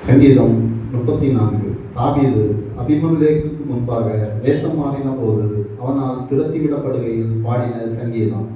சங்கீதம் 34. தாவீது அபிமெலேக்குக்கு முன்பாக வேஷம் மாறின போது அவனால் துரத்திவிடப்படுகையில் பாடின சங்கீதம்.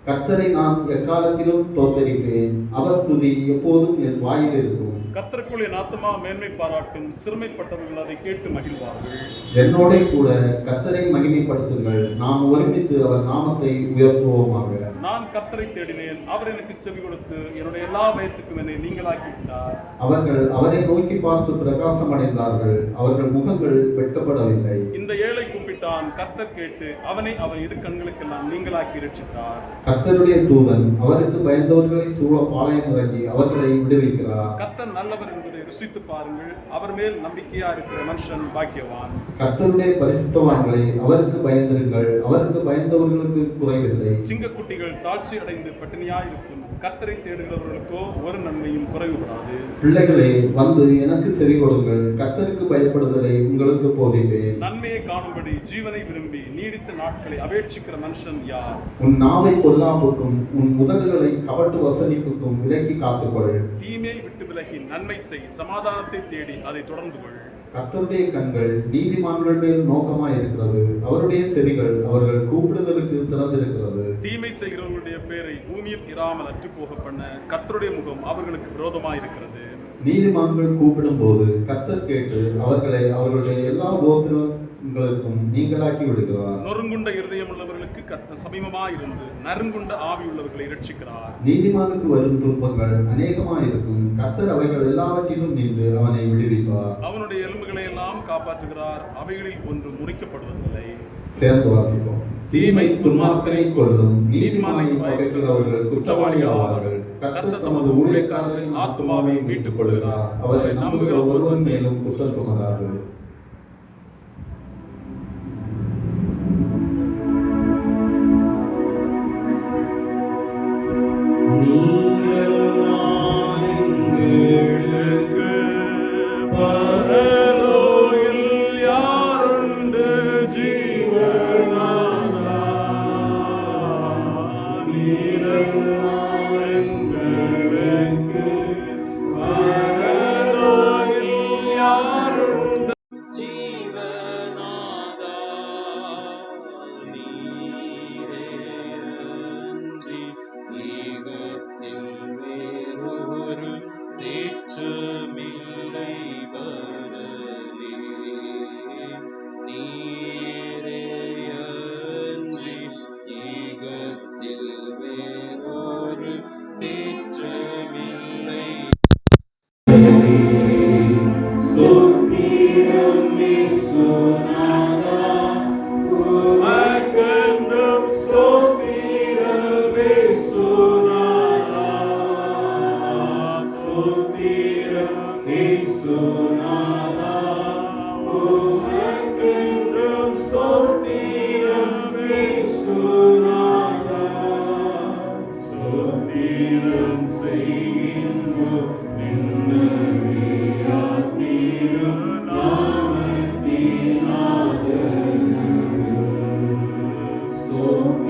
கர்த்தரை நான் எக்காலத்திலும் ஸ்தோத்தரிப்பேன், அவர் துதி எப்போதும் என் வாயில் இருக்கும். கர்த்தருக்குள் என் ஆத்துமா மேன்மை பாராட்டும், சிறுமைப்பட்டவர்கள் அதை கேட்டு மகிழ்வார்கள். என்னோட கூட கர்த்தரை மகிமைப்படுத்துங்கள், நாம் ஒருமித்து அவர் நாமத்தை உயர்த்துவோமாக. நான் கர்த்தரை தேடினேன், அவர் எனக்கு செவி கொடுத்து என்னுடைய எல்லா பயத்துக்கும் என்னை நீங்களாக்கி விட்டார். அவர்கள் அவரை நோக்கி பார்த்து பிரகாசம் அடைந்தார்கள், அவர்கள் முகங்கள் வெட்கப்படவில்லை. இந்த ஏழை கூப்பிட்டான், கர்த்தர் கேட்டு அவனை அவன் இரு கண்களுக்கெல்லாம் நீங்களாக்கி ரட்சித்தார். கர்த்தருடைய தூதன் அவருக்கு பயந்தவர்களை சூழ பாளையம் இறங்கி அவர்களை விடுவிக்கிறார். கர்த்தர் நல்லவர் என்பதை ருசித்து பாருங்கள், அவர் மேல் நம்பிக்கையா இருக்கிற மனுஷன் பாக்கியவான். கர்த்தருடைய பரிசுத்தவான்களை அவருக்கு பயந்திருங்கள், அவருக்கு பயந்தவர்களுக்கு குறைவில்லை. சிங்கக்குட்டிகள் தாழ்ச்சி அடைந்து பட்டினியாய் இருக்கும், கர்த்தரை தேடுகிறவர்களுக்கோ ஒரு நன்மையும் குறைவுபடாது. பிள்ளைகளே, வந்து எனக்கு செவி கொடுங்கள், கர்த்தருக்கு பயப்படுதலை உங்களுக்கு போதிப்பேன். நன்மையை காணும்படி ஜீவனை விரும்பி நீடித்த நாட்களை அபேட்சிக்கிற மனுஷன் யார்? உன் நாவை பொல்லாப்புக்கும் உன் உதடுகளை கபட்டு வசனிப்புக்கும் விலக்கி காத்துக்கொள். தீமையை விட்டு விலகி நன்மை செய், சமாதானத்தை தேடி அதை தொடர்ந்து கொள். கர்த்தருடைய கண்கள் நீதிமான்கள் மேல் நோக்கமாய் இருக்கிறது, அவருடைய செவிகள் அவர்கள் கூப்பிடுதலுக்கு திறந்திருக்கிறது. தீமை செய்கிறவர்களுடைய பேரை பூமியில் இராமல் அற்று போக பண்ண கர்த்தருடைய முகம் அவர்களுக்கு விரோதமாய் இருக்கிறது. நீதிமான்கள் கூப்பிடும் போது கர்த்தர் கேட்டு அவர்களை அவர்களுடைய எல்லா கோத்திரங்களுக்கும் நீங்களாக்கி விடுகிறார். நொறுங்குண்ட இருதயம் உள்ளவர்களுக்கு கர்த்தர் சமீபமாயிருந்து நறுங்குண்ட ஆவி உள்ளவர்களை ரட்சிக்கிறார். நீதிமானுக்கு வரும் துன்பங்கள் அநேகமாயிருக்கும், கர்த்தர் அவைகள் எல்லாவற்றிலும் நின்று அவனை விடுவிப்பார். அவனுடைய எலும்புகளை எல்லாம் காப்பாற்றுகிறார், அவைகளில் ஒன்று முறிக்கப்படுவதில்லை. சேர்ந்து வாசிப்போம். தீமை துன்மார்க்கனை கொல்லும், நீதிமானை பகைக்கிறவர்கள் குற்றவாளிகள் ஆவார்கள். கர்த்தர் தமது ஊழியக்காரரின் ஆத்துமாவை மீட்டுக் கொள்கிறார், அவரை நம்புகிற ஒருவன் மேலும் குற்றம் சுமராது. Stop